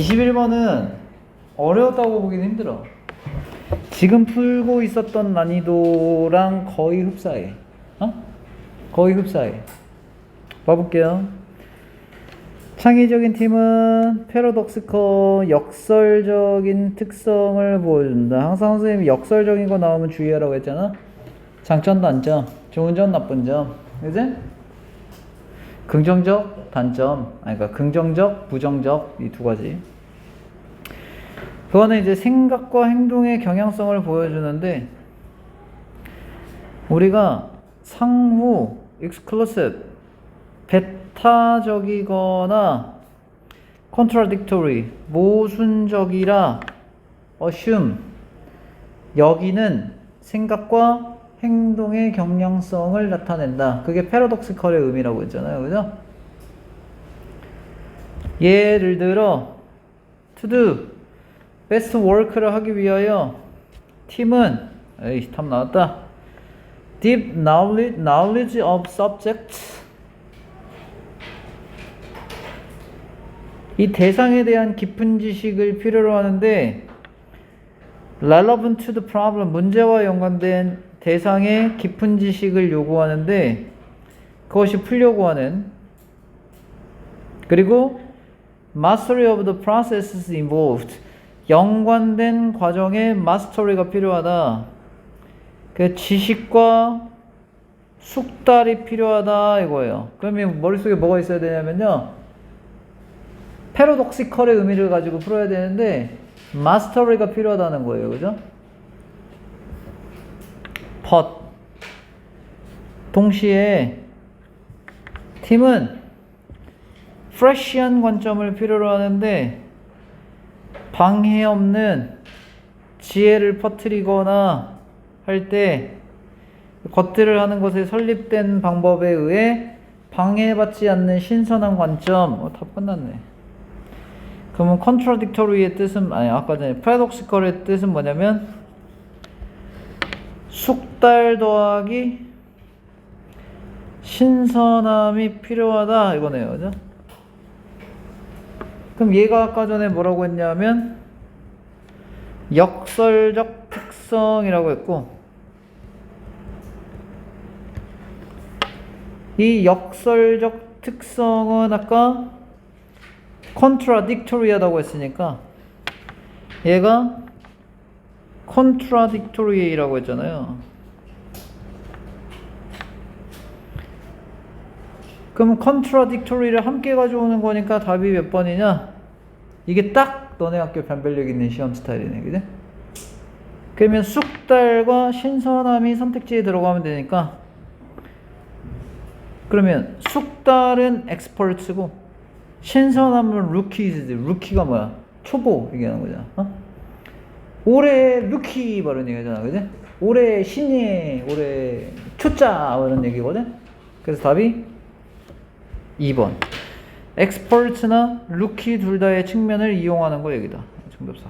21번은 어려웠다고 보기는 힘들어. 지금 풀고 있었던 난이도랑 거의 흡사해. 거의 흡사해. 봐볼게요. 창의적인 팀은 패러독스커 역설적인 특성을 보여준다. 항상 선생님이 역설적인 거 나오면 주의하라고 했잖아. 장점, 단점, 좋은 점, 나쁜 점, 그지? 긍정적, 단점, 그러니까 긍정적, 부정적 이 두 가지. 그거는 이제 생각과 행동의 경향성을 보여주는데 우리가 상호, exclusive, 배타적이거나 contradictory, 모순적이라 assume, 여기는 생각과 행동의 경향성을 나타낸다. 그게 패러독시컬의 의미라고 했잖아요. 그죠? 예를 들어 to do, best work를 하기 위하여 팀은 답 나왔다. deep knowledge of subjects, 이 대상에 대한 깊은 지식을 필요로 하는데 relevant to the problem, 문제와 연관된 대상의 깊은 지식을 요구하는데 그것이 풀려고 하는, 그리고 mastery of the processes involved, 연관된 과정에 마스터리가 필요하다. 그 지식과 숙달이 필요하다 이거예요. 그러면 머릿속에 뭐가 있어야 되냐면요, 패러독시컬의 의미를 가지고 풀어야 되는데 마스터리가 필요하다는 거예요. 그죠? but 동시에 팀은 프레시한 관점을 필요로 하는데 방해 없는 지혜를 퍼뜨리거나 할 때 겉들을 하는 것에 설립된 방법에 의해 방해받지 않는 신선한 관점. 다 끝났네. 그러면 contradictory의 뜻은, 아까 전에 paradoxical의 뜻은 뭐냐면 숙달 더하기 신선함이 필요하다 이거네요. 그죠? 그럼 얘가 아까 전에 뭐라고 했냐면 역설적 특성이라고 했고, 이 역설적 특성은 아까 contradictory 하다고 했으니까 얘가 contradictory라고 했잖아요. 그럼 contradictory를 함께 가져오는 거니까 답이 몇 번이냐? 이게 딱 너네 학교 변별력 있는 시험 스타일이네. 그지? 그러면 숙달과 신선함이 선택지에 들어가면 되니까, 그러면 숙달은 expert고 신선함은 rookies. 루키가 뭐야? 초보 얘기하는 거잖아. 올해 루키 이런 얘기잖아. 그지? 올해 신예, 올해 초짜 이런 얘기거든. 그래서 답이 2번. 엑스퍼트나 루키 둘 다의 측면을 이용하는 거 얘기다. 정답 4번.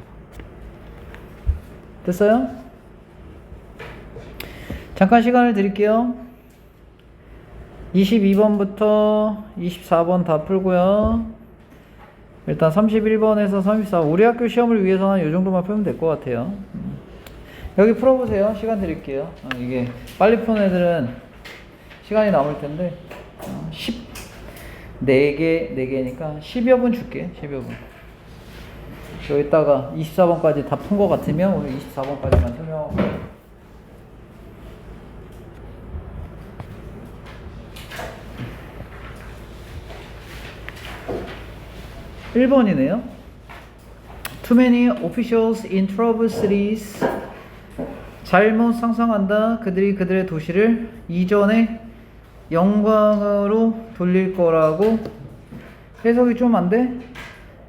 됐어요? 잠깐 시간을 드릴게요. 22번부터 24번 다 풀고요. 일단 31번에서 34번, 우리 학교 시험을 위해서는 이 정도만 풀면 될 것 같아요. 여기 풀어보세요. 시간 드릴게요. 이게 빨리 푸는 애들은 시간이 남을 텐데 4개니까 10여 분 줄게. 10여 분. 여기다가 24번까지 다 푼 것 같으면 오늘 24번까지만 설명하고. (1번이네요) Too many officials in troubled cities. 잘못 상상한다. 그들이 그들의 도시를 이전의 영광으로 돌릴 거라고. 해석이 좀 안 돼?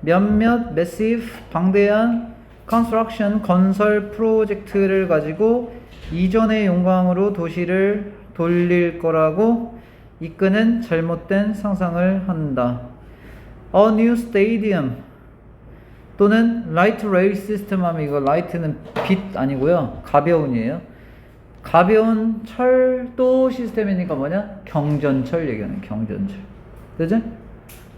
몇몇 massive, 방대한 construction, 건설 프로젝트를 가지고 이전의 영광으로 도시를 돌릴 거라고 이끄는 잘못된 상상을 한다. A new stadium 또는 light rail system 하면, 이거 light는 빛 아니고요, 가벼운이에요. 가벼운 철도 시스템이니까 뭐냐? 경전철 얘기하는, 경전철. 그죠?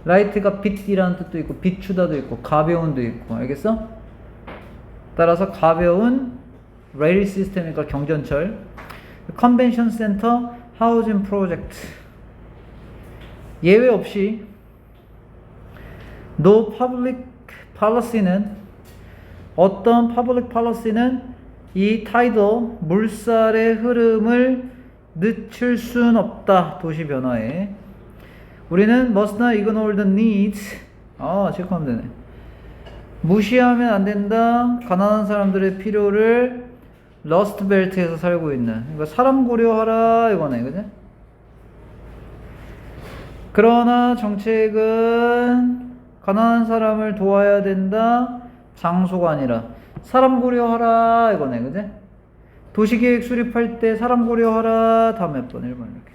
light가 빛이라는 뜻도 있고 비추다도 있고 가벼운도 있고 알겠어? 따라서 가벼운 레일 시스템이니까 경전철. 컨벤션 센터 하우징 프로젝트 예외 없이 no public policy는 어떤 public policy는 이 타이더 물살의 흐름을 늦출 순 없다. 도시 변화에 우리는 must not ignore the needs 체크하면 되네. 무시하면 안 된다. 가난한 사람들의 필요를 러스트 벨트에서 살고 있는 그러니까 사람 고려하라 이거네 그지? 그러나 정책은 가난한 사람을 도와야 된다. 장소가 아니라 사람 고려하라 이거네 그지? 도시계획 수립할 때 사람 고려하라 다음 몇 번 1번 이렇게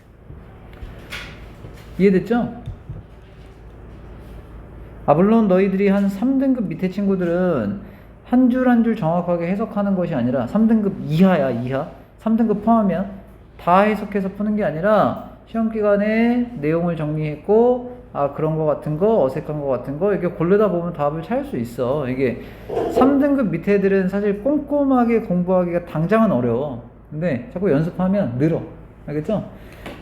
이해됐죠? 물론 너희들이 한 3등급 밑에 친구들은 한 줄 한 줄 정확하게 해석하는 것이 아니라 3등급 이하야 이하 3등급 포함이야 다 해석해서 푸는 게 아니라 시험기간에 내용을 정리했고 그런 거 같은 거 어색한 거 같은 거 이렇게 고르다 보면 답을 찾을 수 있어. 이게 3등급 밑에 애들은 사실 꼼꼼하게 공부하기가 당장은 어려워. 근데 자꾸 연습하면 늘어. 알겠죠?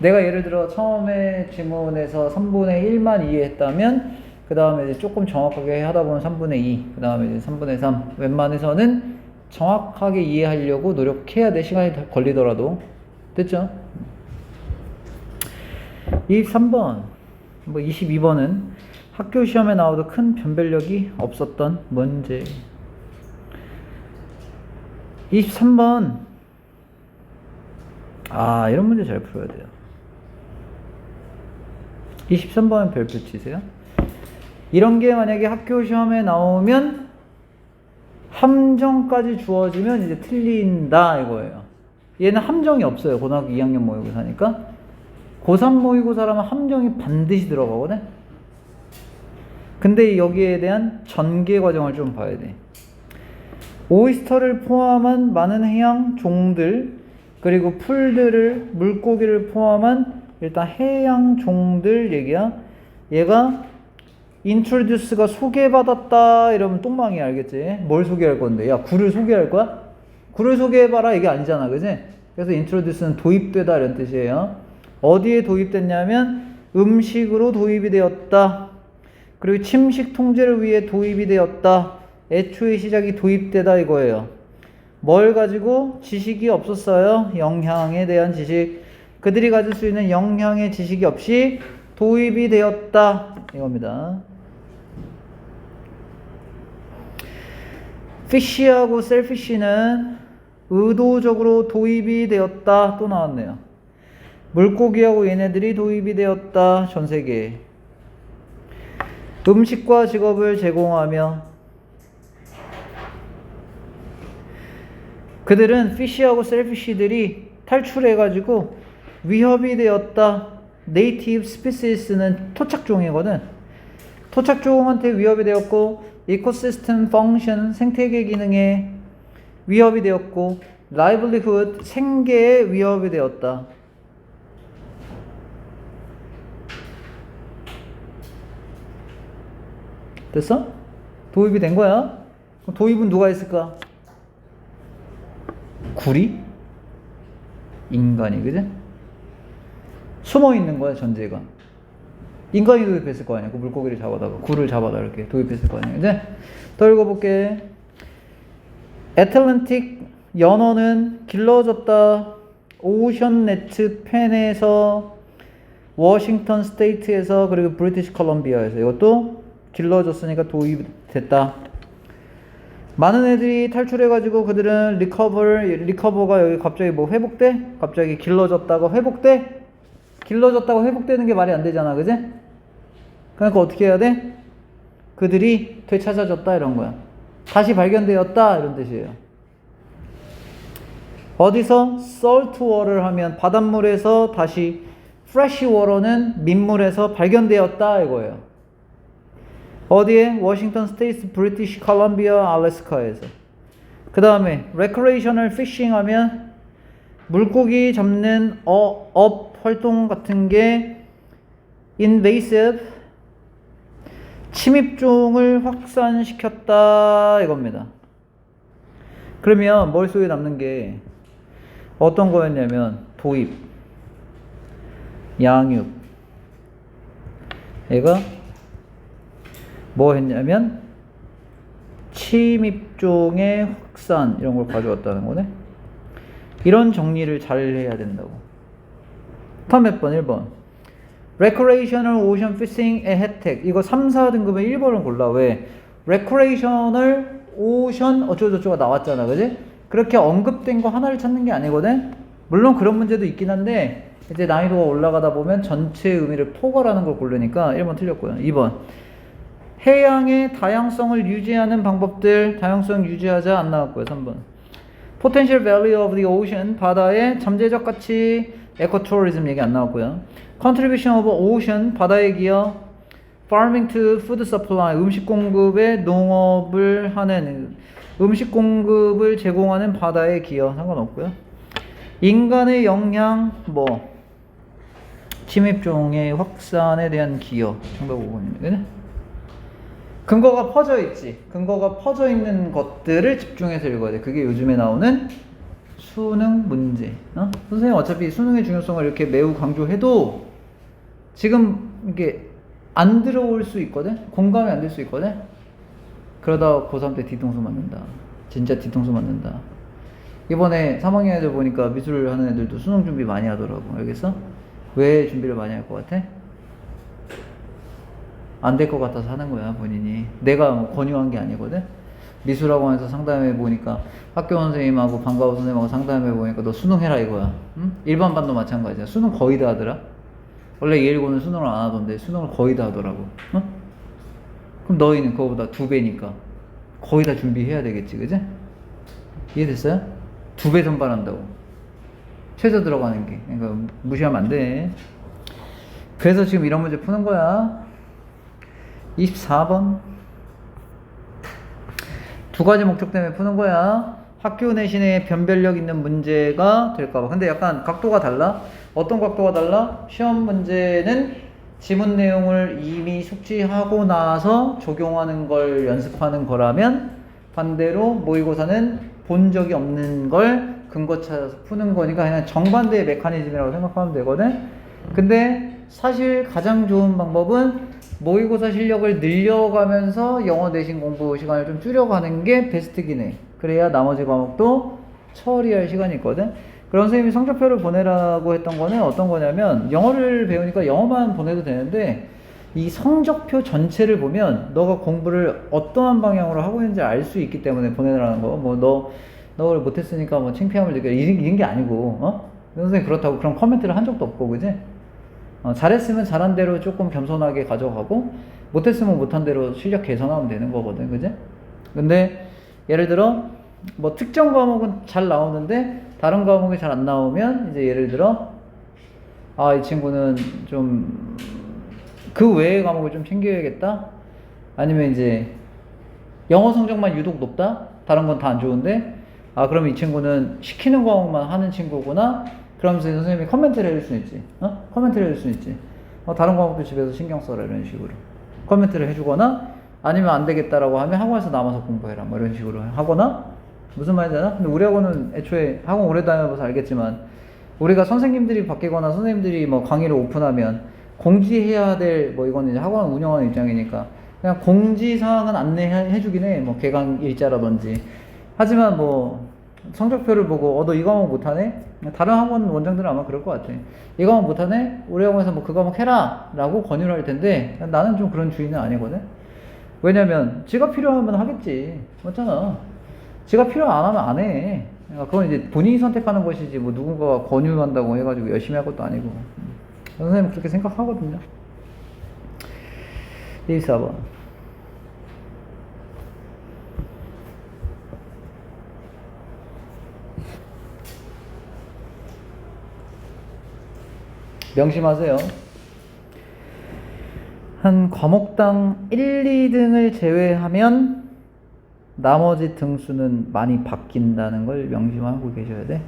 내가 예를 들어 처음에 지문에서 3분의 1만 이해했다면 그 다음에 이제 조금 정확하게 하다 보면 3분의 2, 그 다음에 이제 3분의 3. 웬만해서는 정확하게 이해하려고 노력해야 돼. 시간이 걸리더라도. 됐죠? 23번, 22번은 학교 시험에 나와도 큰 변별력이 없었던 문제. 23번. 이런 문제 잘 풀어야 돼요. 23번은 별표 치세요. 이런 게 만약에 학교 시험에 나오면 함정까지 주어지면 이제 틀린다 이거예요. 얘는 함정이 없어요. 고등학교 2학년 모의고사니까. 고3 모의고사라면 함정이 반드시 들어가거든. 근데 여기에 대한 전개 과정을 좀 봐야 돼. 오이스터를 포함한 많은 해양 종들 그리고 풀들을 물고기를 포함한 일단 해양 종들 얘기야. 얘가 introduce가 소개받았다 이러면 똥망이야. 알겠지? 뭘 소개할 건데? 야, 굴을 소개할 거야? 굴을 소개해봐라 이게 아니잖아. 그지? 그래서 introduce는 도입되다 이런 뜻이에요. 어디에 도입됐냐면 음식으로 도입이 되었다. 그리고 침식 통제를 위해 도입이 되었다. 애초에 시작이 도입되다 이거예요. 뭘 가지고? 지식이 없었어요. 영향에 대한 지식. 그들이 가질 수 있는 영향의 지식이 없이 도입이 되었다 이겁니다. fish하고 selfish는 의도적으로 도입이 되었다. 또 나왔네요. 물고기하고 얘네들이 도입이 되었다. 전 세계에. 음식과 직업을 제공하며 그들은 fish하고 selfish들이 탈출해가지고 위협이 되었다. native species는 토착종이거든. 토착종한테 위협이 되었고 이코시스템 펑션 생태계 기능에 위협이 되었고 livelihood 생계에 위협이 되었다. 됐어? 도입이 된 거야. 그럼 도입은 누가 했을까? 굴이? 인간이, 그지? 숨어 있는 거야, 전제가. 인간이 도입했을 거 아니야. 그 물고기를 잡아다가, 굴을 잡아다 이렇게 도입했을 거 아니야. 이제 더 읽어볼게. 애틀랜틱 연어는 길러졌다. 오션네트 펜에서, 워싱턴 스테이트에서, 그리고 브리티시 컬럼비아에서. 이것도 길러졌으니까 도입됐다. 많은 애들이 탈출해가지고 그들은 리커버가 여기 갑자기 뭐 회복돼? 갑자기 길러졌다가 회복돼? 길러졌다고 회복되는 게 말이 안 되잖아, 그지? 그러니까 어떻게 해야 돼? 그들이 되찾아졌다 이런 거야. 다시 발견되었다 이런 뜻이에요. 어디서? salt water 하면 바닷물에서 다시, fresh water는 민물에서 발견되었다 이거예요. 어디에? 워싱턴 스테이트, 브리티시 컬럼비아, 알래스카에서. 그 다음에 recreational fishing 하면 물고기 잡는 업 활동 같은 게 invasive 침입종을 확산시켰다 이겁니다. 그러면 머릿속에 남는 게 어떤 거였냐면 도입, 양육, 얘가 뭐 했냐면 침입종의 확산 이런 걸 가져왔다는 거네. 이런 정리를 잘 해야 된다고. 다음 몇 번? 1번. Recreational Ocean Fishing의 혜택. 이거 3, 4등급의 1번을 골라. 왜? Recreational Ocean 어쩌고저쩌고가 나왔잖아. 그지? 그렇게 언급된 거 하나를 찾는 게 아니거든? 물론 그런 문제도 있긴 한데 이제 난이도가 올라가다 보면 전체 의미를 포괄하는 걸 고르니까 1번 틀렸고요. 2번. 해양의 다양성을 유지하는 방법들. 다양성 유지하자 안 나왔고요. 3번. Potential value of the ocean. 바다의 잠재적 가치. 에코투어리즘 얘기 안 나왔고요. Contribution of ocean. 바다의 기여. Farming to food supply. 음식 공급에 농업을 하는 음식 공급을 제공하는 바다의 기여. 상관없고요. 인간의 영향. 뭐 침입종의 확산에 대한 기여. 정답 5번입니다. 근거가 퍼져 있지. 근거가 퍼져 있는 것들을 집중해서 읽어야 돼. 그게 요즘에 나오는 수능 문제. 선생님 어차피 수능의 중요성을 이렇게 매우 강조해도 지금 이게 안 들어올 수 있거든? 공감이 안 될 수 있거든? 그러다 고3 때 뒤통수 맞는다. 진짜 뒤통수 맞는다. 이번에 3학년 애들 보니까 미술 하는 애들도 수능 준비 많이 하더라고. 알겠어? 왜 준비를 많이 할 것 같아? 안 될 것 같아서 하는 거야, 본인이. 내가 뭐 권유한 게 아니거든? 미술학원에서 상담해 보니까 학교 선생님하고 방과후 선생님하고 상담해 보니까 너 수능 해라 이거야. 응? 일반 반도 마찬가지야. 수능 거의 다 하더라. 원래 예일고는 수능을 안 하던데 수능을 거의 다 하더라고. 응? 그럼 너희는 그거보다 2배니까 거의 다 준비해야 되겠지, 그지? 이해됐어요? 2배 선발한다고. 최저 들어가는 게. 그러니까 무시하면 안 돼. 그래서 지금 이런 문제 푸는 거야. 24번. 두 가지 목적 때문에 푸는 거야. 학교 내신에 변별력 있는 문제가 될까봐. 근데 약간 각도가 달라. 어떤 각도가 달라? 시험 문제는 지문 내용을 이미 숙지하고 나서 적용하는 걸 연습하는 거라면 반대로 모의고사는 본 적이 없는 걸 근거 찾아서 푸는 거니까 그냥 정반대의 메커니즘이라고 생각하면 되거든. 근데 사실 가장 좋은 방법은 모의고사 실력을 늘려가면서 영어 내신 공부 시간을 좀 줄여가는 게 베스트긴 해. 그래야 나머지 과목도 처리할 시간이 있거든. 그런 선생님이 성적표를 보내라고 했던 거는 어떤 거냐면 영어를 배우니까 영어만 보내도 되는데 이 성적표 전체를 보면 너가 공부를 어떠한 방향으로 하고 있는지 알 수 있기 때문에 보내라는 거. 뭐 너를 못했으니까 뭐 창피함을 느껴 이런 게 아니고 선생님 그렇다고 그런 코멘트를 한 적도 없고 그지? 잘했으면 잘한 대로 조금 겸손하게 가져가고 못했으면 못한 대로 실력 개선하면 되는 거거든, 그지? 근데 예를 들어 뭐 특정 과목은 잘 나오는데 다른 과목이 잘 안 나오면 이제 예를 들어 이 친구는 좀 그 외의 과목을 좀 챙겨야겠다. 아니면 이제 영어 성적만 유독 높다. 다른 건 다 안 좋은데 그럼 이 친구는 시키는 과목만 하는 친구구나. 그러면서 선생님이 코멘트를 해줄 수 있지. 코멘트를 해줄 수 있지. 다른 과목도 집에서 신경 써라 이런 식으로 코멘트를 해주거나 아니면 안 되겠다라고 하면 학원에서 남아서 공부해라 뭐 이런 식으로 하거나. 무슨 말인지 알아? 근데 우리 학원은 애초에 학원 오래 다녀봐서 알겠지만 우리가 선생님들이 바뀌거나 선생님들이 뭐 강의를 오픈하면 공지해야 될 뭐 이거는 이제 학원 운영하는 입장이니까 그냥 공지사항은 안내해주긴 해. 뭐 개강 일자라든지. 하지만 뭐 성적표를 보고 너 이 과목 못하네? 다른 학원 원장들은 아마 그럴 것 같아. 이 과목 못하네? 우리 학원에서 뭐 그 과목 해라 라고 권유를 할 텐데 나는 좀 그런 주의는 아니거든. 왜냐면 지가 필요하면 하겠지. 맞잖아. 지가 필요 안 하면 안 해. 그건 이제 본인이 선택하는 것이지 뭐 누군가가 권유한다고 해가지고 열심히 할 것도 아니고. 선생님은 그렇게 생각하거든요. 24번. 명심하세요. 한 과목당 1, 2등을 제외하면 나머지 등수는 많이 바뀐다는 걸 명심하고 계셔야 돼.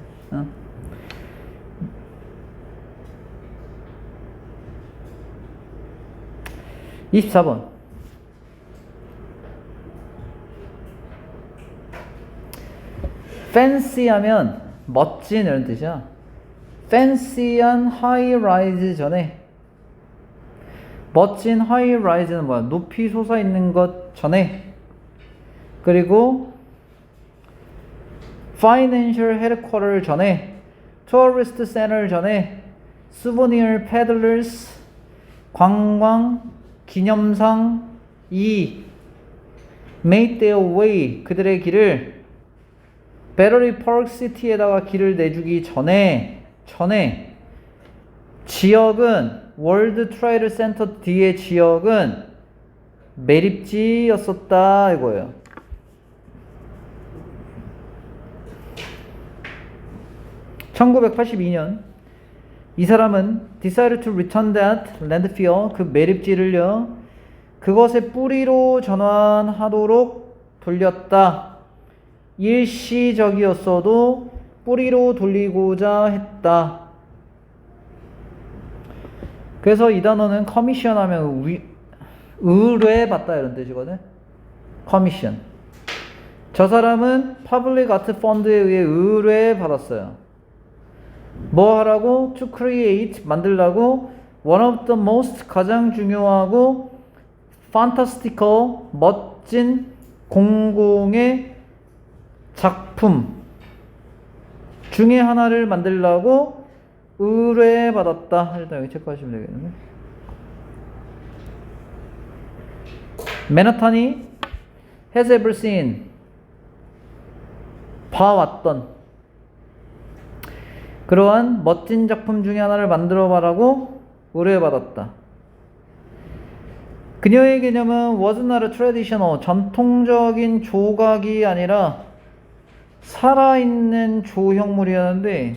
24번. fancy 하면 멋진 이런 뜻이야. fancy한 high-rise 전에 멋진 high-rise는 뭐야? 높이 솟아있는 것 전에. 그리고 financial headquarter 전에, tourist center 전에, souvenir peddlers, 관광, 기념상, made their way, 그들의 길을, Battery Park City에다가 길을 내주기 전에, 지역은, 월드 트레이드 센터 뒤의 지역은 매립지였었다, 이거예요. (1982년) 이 사람은 decided to return that landfill, 그 매립지를요 그것의 뿌리로 전환하도록 돌렸다. 일시적이었어도 뿌리로 돌리고자 했다. 그래서 이 단어는 커미션 하면 의뢰받다 이런 뜻이거든. 커미션. 저 사람은 Public Art Fund에 의해 의뢰받았어요. 뭐 하라고? To create, 만들라고 one of the most, 가장 중요하고 fantastical, 멋진 공공의 작품 중에 하나를 만들라고 의뢰받았다. 일단 여기 체크하시면 되겠는데. 맨하탄이 has ever seen, 봐왔던 그러한 멋진 작품 중에 하나를 만들어봐라고 의뢰받았다. 그녀의 개념은 was not a traditional, 전통적인 조각이 아니라 살아있는 조형물이었는데,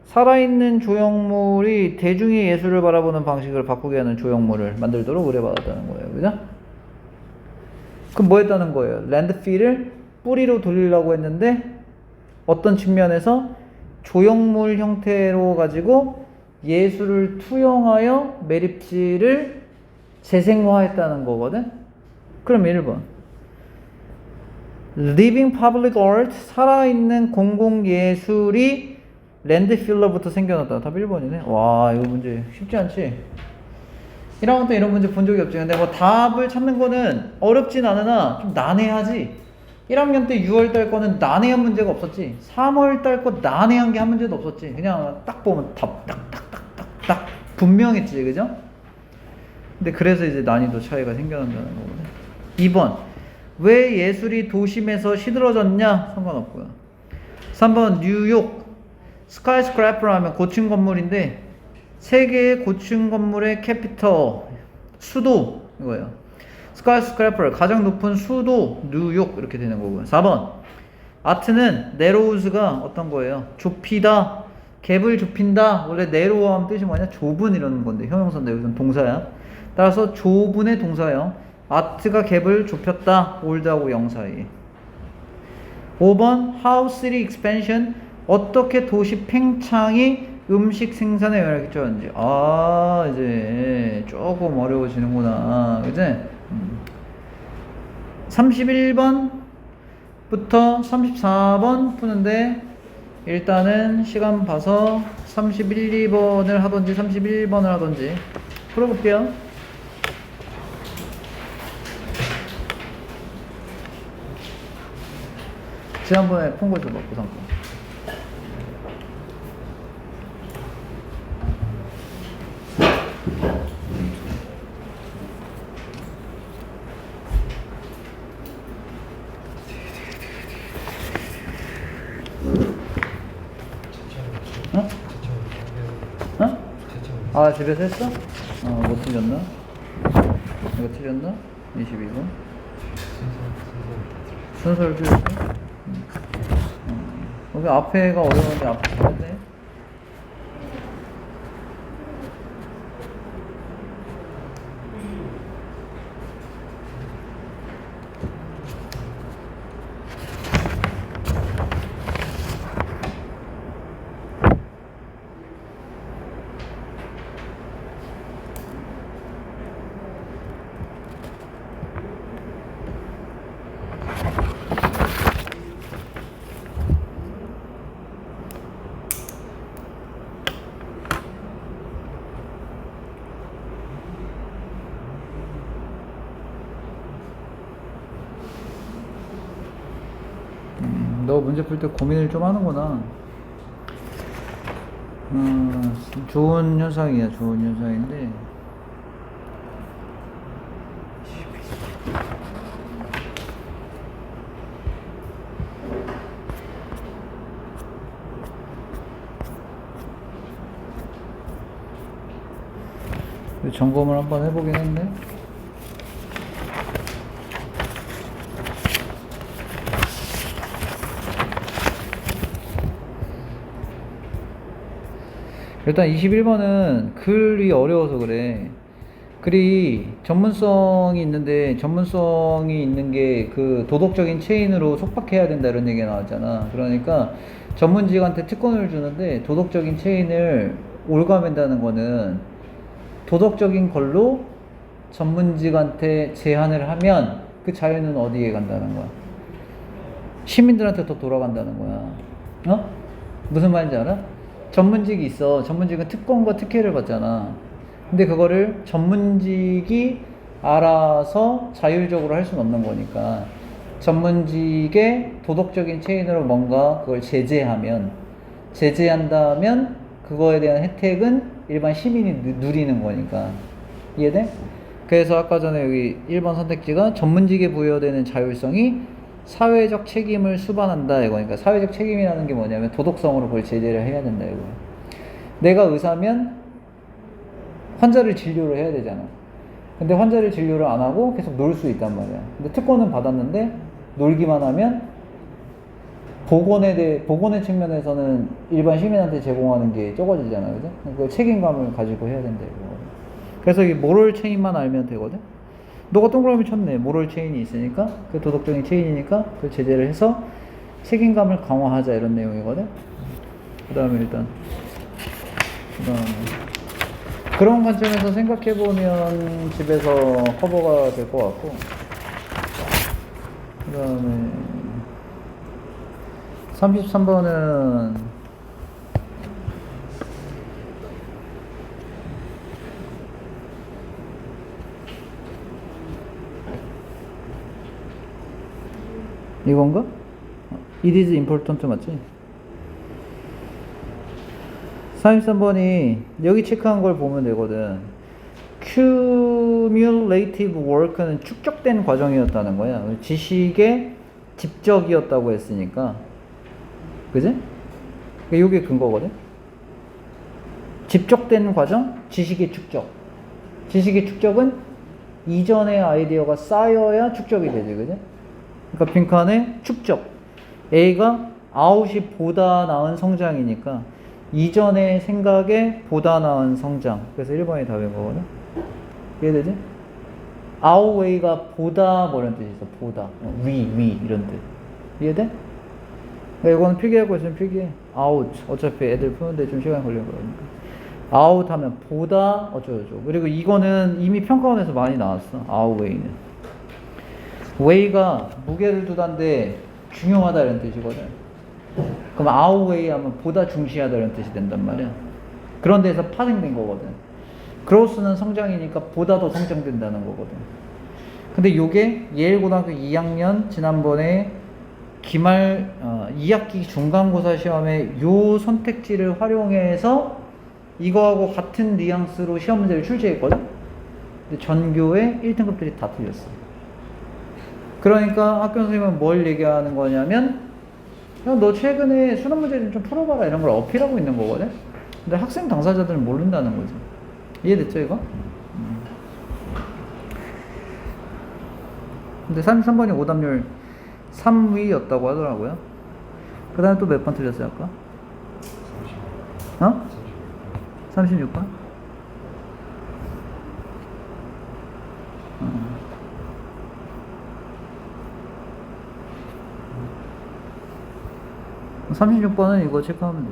살아있는 조형물이 대중의 예술을 바라보는 방식을 바꾸게 하는 조형물을 만들도록 의뢰받았다는 거예요. 그죠? 그럼 뭐 했다는 거예요? 랜드필을 뿌리로 돌리려고 했는데 어떤 측면에서 조형물 형태로 가지고 예술을 투영하여 매립지를 재생화했다는 거거든. 그럼 1번 Living Public Art, 살아있는 공공예술이 랜드필러부터 생겨났다. 답 1번이네. 와, 이거 문제 쉽지 않지? 1학년 때 이런 문제 본 적이 없지. 근데 뭐 답을 찾는 거는 어렵진 않으나 좀 난해하지. 1학년 때 6월달 거는 난해한 문제가 없었지. 3월달 거 난해한 게 한 문제도 없었지. 그냥 딱 보면 답 딱 분명했지, 그죠? 근데 그래서 이제 난이도 차이가 생겨난다는 거거든. 2번 왜 예술이 도심에서 시들어졌냐? 상관없고요. 3번 뉴욕 스카이스크래퍼 하면 고층 건물인데 세계의 고층 건물의 캐피터, 수도 이거예요. 스카이스크래퍼, 가장 높은 수도 뉴욕 이렇게 되는 거고요. 4번 아트는 네로우즈가 어떤 거예요? 좁히다, 갭을 좁힌다. 원래 네로우 하면 뜻이 뭐냐? 좁은 이런 건데 형용사인데 여기서는 동사야. 따라서 좁은의 동사예요. 아트가 갭을 좁혔다. 올드하고 영 사이. 5번 How City Expansion, 어떻게 도시 팽창이 음식 생산에 영향을 끼쳤는지. 아, 이제 조금 어려워지는구나, 그치? 31번부터 34번 푸는데 일단은 시간 봐서 31, 2번을 하던지 31번을 하던지 풀어볼게요. 지난번에 푼 거 줘봐, 고상품. 어? 어? 아, 집에서 했어? 뭐 틀렸나? 이거 틀렸나? 22번? 순서를 틀렸어? 여기 앞에가 어려운데 앞에 잘했네? 문제 풀 때 고민을 좀 하는구나. 좋은 현상이야, 좋은 현상인데. 점검을 한번 해보긴 했네. 일단 21번은 글이 어려워서 그래. 글이 전문성이 있는데, 전문성이 있는 게 그 도덕적인 체인으로 속박해야 된다 이런 얘기가 나왔잖아. 그러니까 전문직한테 특권을 주는데 도덕적인 체인을 올가맨다는 거는 도덕적인 걸로 전문직한테 제한을 하면 그 자유는 어디에 간다는 거야? 시민들한테 더 돌아간다는 거야. 어? 무슨 말인지 알아? 전문직이 있어. 전문직은 특권과 특혜를 받잖아. 근데 그거를 전문직이 알아서 자율적으로 할 수는 없는 거니까 전문직의 도덕적인 체인으로 뭔가 그걸 제재한다면 그거에 대한 혜택은 일반 시민이 누리는 거니까. 이해돼? 그래서 아까 전에 여기 1번 선택지가 전문직에 부여되는 자율성이 사회적 책임을 수반한다 이거니까 사회적 책임이라는 게 뭐냐면 도덕성으로 그걸 제재를 해야 된다 이거. 내가 의사면 환자를 진료를 해야 되잖아. 근데 환자를 진료를 안 하고 계속 놀 수 있단 말이야. 근데 특권은 받았는데 놀기만 하면 보건의 측면에서는 일반 시민한테 제공하는 게 적어지잖아, 그죠? 그 책임감을 가지고 해야 된다 이거. 그래서 이 모럴 체인만 알면 되거든. 너가 동그라미 쳤네. 모럴 체인이 있으니까 그 도덕적인 체인이니까 그 제재를 해서 책임감을 강화하자 이런 내용이거든. 그다음에 그런 관점에서 생각해 보면 집에서 커버가 될 것 같고. 그다음에 33번은 이건가? It is important 맞지? 33번이 여기 체크한 걸 보면 되거든. Cumulative work는 축적된 과정이었다는 거야. 지식의 집적이었다고 했으니까. 그지? 이게 근거거든. 집적된 과정, 지식의 축적. 지식의 축적은 이전의 아이디어가 쌓여야 축적이 되지, 그지? 그러니까 빈칸에 축적. A가 아웃이 보다 나은 성장이니까 이전의 생각에 보다 나은 성장. 그래서 1번이 답인 거거든. 이해되지? outweigh가 보다 뭐 이런 뜻이 있어. 보다. 위 이런 뜻. 이해돼? 이거는 필기하고 있으면 필기해. out. 어차피 애들 푸는데 좀 시간이 걸릴 거니까. out 하면 보다 어쩌고저쩌고. 그리고 이거는 이미 평가원에서 많이 나왔어. outweigh는. weigh가 무게를 두다인데 중요하다 이런 뜻이거든. 그럼 outweigh 하면 보다 중시하다 이런 뜻이 된단 말이야. 그런 데서 파생된 거거든. growth는 성장이니까 보다 더 성장된다는 거거든. 근데 요게 예일고등학교 2학년 지난번에 기말 2학기 중간고사 시험에 요 선택지를 활용해서 이거하고 같은 뉘앙스로 시험 문제를 출제했거든. 근데 전교의 1등급들이 다 틀렸어. 그러니까 학교 선생님은 뭘 얘기하는 거냐면 야, 너 최근에 수능 문제 좀 풀어봐라 이런 걸 어필하고 있는 거거든. 근데 학생 당사자들은 모른다는 거지. 이해됐죠 이거? 근데 33번이 오답률 3위였다고 하더라고요. 그 다음에 또 몇 번 틀렸어요 아까? 36번? 36번은 이거 체크하면 돼.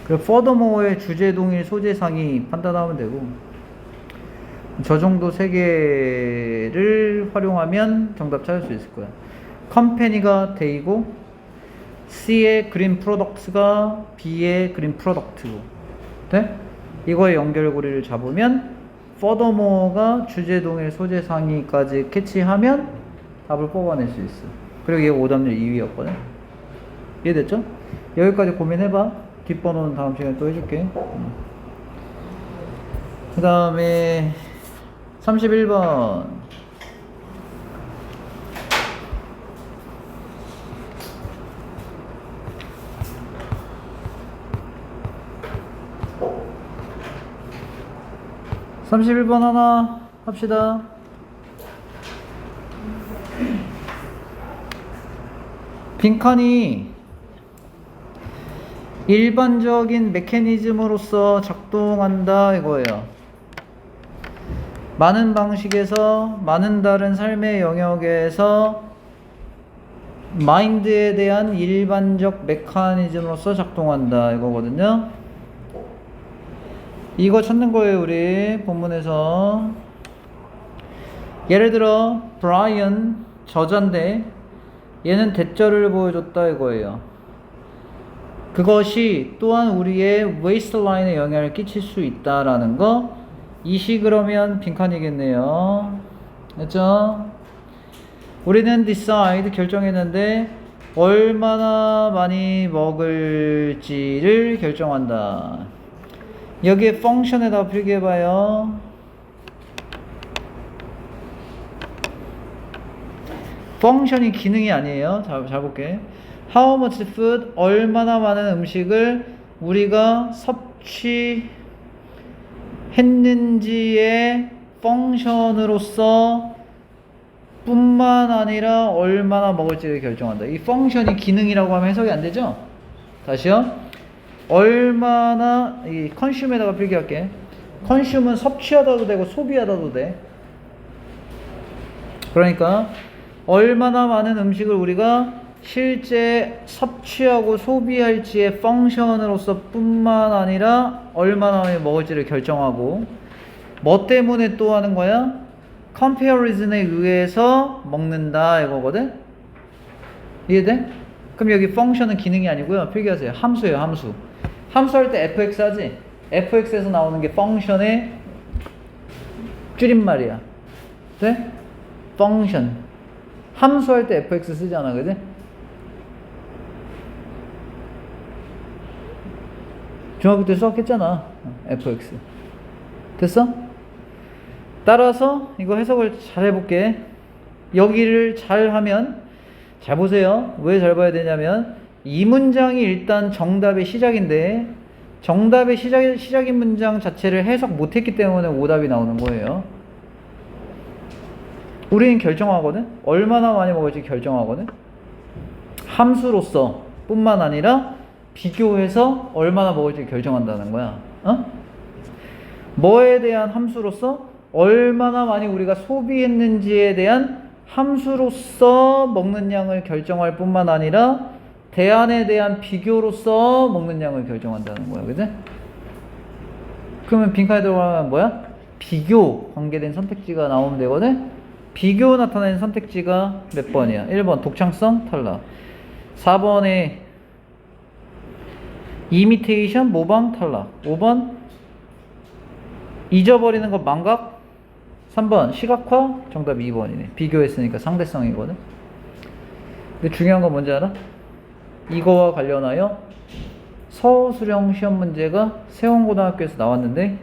그리고 furthermore의 주제 동일 소재 상위 판단하면 되고 저 정도 세 개를 활용하면 정답 찾을 수 있을 거야. 컴퍼니가 D이고 C의 그린 프로덕트가 B의 그린 프로덕트고 돼? 이거의 연결고리를 잡으면 furthermore가 주제 동일 소재 상위까지 캐치하면 답을 뽑아낼 수 있어. 그리고 얘가 오답률 2위였거든. 이해됐죠? 여기까지 고민해봐. 뒷번호는 다음 시간에 또 해줄게. 그 다음에 31번. 하나 합시다. 빈칸이 일반적인 메커니즘으로서 작동한다 이거예요. 많은 방식에서 많은 다른 삶의 영역에서 마인드에 대한 일반적 메커니즘으로서 작동한다 이거거든요. 이거 찾는 거예요. 우리 본문에서 예를 들어 브라이언 저자인데 얘는 대절을 보여줬다 이거예요. 그것이 또한 우리의 웨이스트라인에 영향을 끼칠 수 있다라는 거. 이시 그러면 빈칸이겠네요. 됐죠? 우리는 decide 결정했는데 얼마나 많이 먹을지를 결정한다. 여기에 펑션에다 필기해봐요. 펑션이 기능이 아니에요. 잘 볼게. How much food, 얼마나 많은 음식을 우리가 섭취했는지의 펑션으로서 뿐만 아니라 얼마나 먹을지를 결정한다. 이 펑션이 기능이라고 하면 해석이 안 되죠? 다시요. 얼마나, 이 consume에다가 필기할게. consume은 섭취하다도 되고 소비하다도 돼. 그러니까 얼마나 많은 음식을 우리가 실제 섭취하고 소비할지의 펑션으로서 뿐만 아니라 얼마나 많이 먹을지를 결정하고, 뭐 때문에 또 하는 거야? comparison에 의해서 먹는다 이거거든? 이해돼? 그럼 여기 펑션은 기능이 아니고요. 필기하세요. 함수예요. 함수. 함수 할 때 fx 하지? fx에서 나오는 게 펑션의 줄임말이야. 돼? 펑션. 함수 할 때 fx 쓰잖아. 그지? 중학교 때 수학했잖아. fx. 됐어? 따라서 이거 해석을 잘 해볼게. 여기를 잘 하면, 잘 보세요. 왜 잘 봐야 되냐면 이 문장이 일단 정답의 시작인데 정답의 시작인 문장 자체를 해석 못했기 때문에 오답이 나오는 거예요. 우리는 결정하거든. 얼마나 많이 먹을지 결정하거든. 함수로서 뿐만 아니라 비교해서 얼마나 먹을지 결정한다는 거야. 뭐에 대한 함수로서? 얼마나 많이 우리가 소비했는지에 대한 함수로서 먹는 양을 결정할 뿐만 아니라 대안에 대한 비교로서 먹는 양을 결정한다는 거야. 그지? 그러면 빈칸에 들어가면 뭐야? 비교 관계된 선택지가 나오면 되거든? 비교 나타내는 선택지가 몇 번이야? 1번 독창성 탈락, 4번에 이미테이션 모방 탈락, 5번 잊어버리는 거 망각, 3번 시각화, 정답 2번이네. 비교했으니까 상대성이거든. 근데 중요한 건 뭔지 알아? 이거와 관련하여 서술형 시험 문제가 세원고등학교에서 나왔는데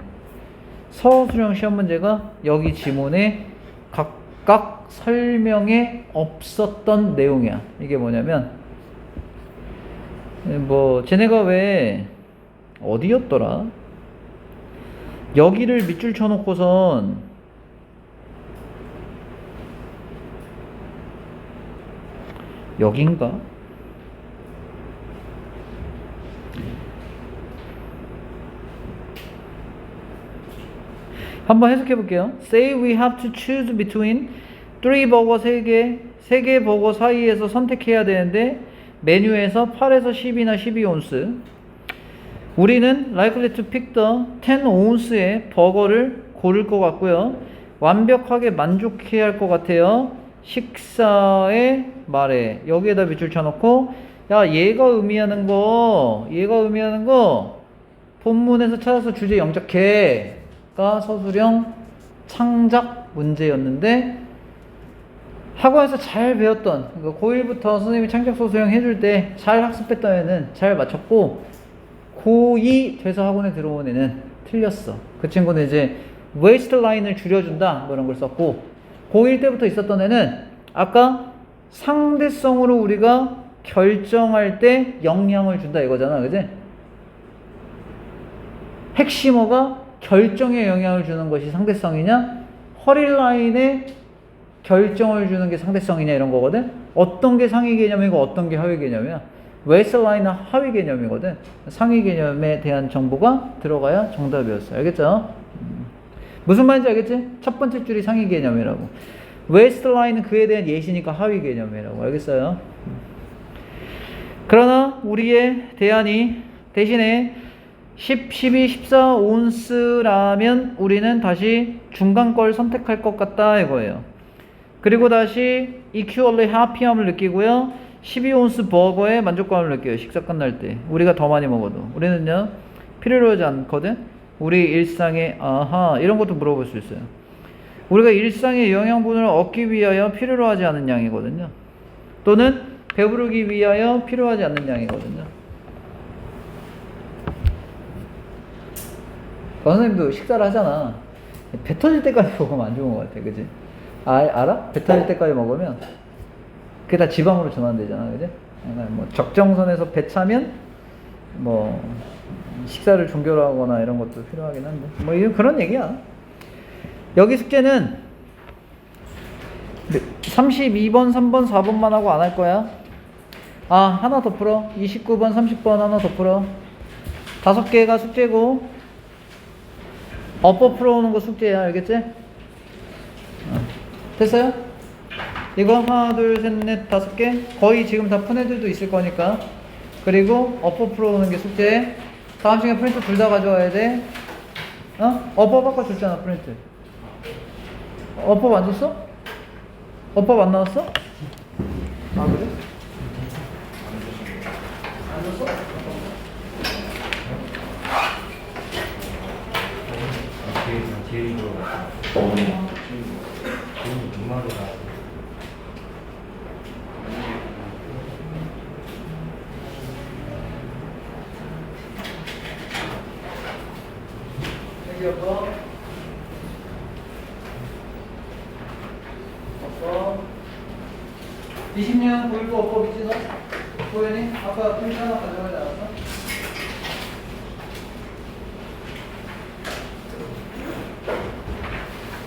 서술형 시험 문제가 여기 지문에 각각 설명에 없었던 내용이야. 이게 뭐냐면 뭐 쟤네가 왜 어디였더라? 여기를 밑줄 쳐놓고선 여긴가? 한번 해석해 볼게요. Say we have to choose between 3 버거 3개, 3개 버거 사이에서 선택해야 되는데 메뉴에서 8에서 10이나 12온스. 우리는 likely to pick the 10온스의 버거를 고를 것 같고요. 완벽하게 만족해야 할 것 같아요. 식사의 말에 여기에다 밑줄 쳐놓고, 야 얘가 의미하는 거 본문에서 찾아서 주제 영작해가 서술형 창작 문제였는데 학원에서 잘 배웠던, 그러니까 고1부터 선생님이 창작소 수행 해줄 때 잘 학습했던 애는 잘 맞췄고, 고2 돼서 학원에 들어온 애는 틀렸어. 그 친구는 이제 웨이스트 라인을 줄여준다 뭐 이런 걸 썼고, 고1 때부터 있었던 애는 아까 상대성으로 우리가 결정할 때 영향을 준다 이거잖아, 그지? 핵심어가 결정에 영향을 주는 것이 상대성이냐, 허리 라인에 결정을 주는 게 상대성이냐 이런 거거든. 어떤 게 상위 개념이고 어떤 게 하위 개념이야. 웨이스트 라인은 하위 개념이거든. 상위 개념에 대한 정보가 들어가야 정답이었어. 알겠죠? 무슨 말인지 알겠지? 첫 번째 줄이 상위 개념이라고. 웨이스트 라인은 그에 대한 예시니까 하위 개념이라고. 알겠어요? 그러나 우리의 대안이 대신에 10, 12, 14 온스라면 우리는 다시 중간 걸 선택할 것 같다 이거예요. 그리고 다시 equally happy함을 느끼고요. 12온스 버거에 만족감을 느껴요. 식사 끝날 때. 우리가 더 많이 먹어도. 우리는요, 필요로 하지 않거든. 우리 일상에 아하 이런 것도 물어볼 수 있어요. 우리가 일상의 영양분을 얻기 위하여 필요로 하지 않는 양이거든요. 또는 배부르기 위하여 필요하지 않는 양이거든요. 선생님도 식사를 하잖아. 배 터질 때까지 먹으면 안 좋은 것 같아. 그치? 알아? 배 터질 때까지 먹으면 그게 다 지방으로 전환되잖아. 그치? 그러니까 뭐 적정선에서 배 차면 뭐 식사를 종결하거나 이런 것도 필요하긴 한데 뭐 이건 그런 얘기야. 여기 숙제는 32번, 3번, 4번만 하고 안 할 거야. 아, 하나 더 풀어. 29번, 30번 하나 더 풀어. 5개가 숙제고 어법 풀어오는 거 숙제야. 알겠지? 됐어요? 이거 하나, 둘, 셋, 넷, 5개 거의 지금 다 푼 애들도 있을 거니까. 그리고 어법 풀어오는 게 숙제. 다음 시간에 프린트 둘 다 가져와야 돼. 어법 아까 줬잖아. 프린트 어법 안 줬어? 어법 안 나왔어? 아 그래? 안 줬어? 제일 이거 정말로 다 여기 어법 20년 9.19 어법 있지 너? 도현이? 아까 프린트 하나 가져가지 않았어?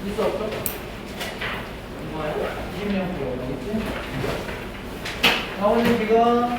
있어 없어? 뭐야? 20년 9.19 있지? 나머지 비가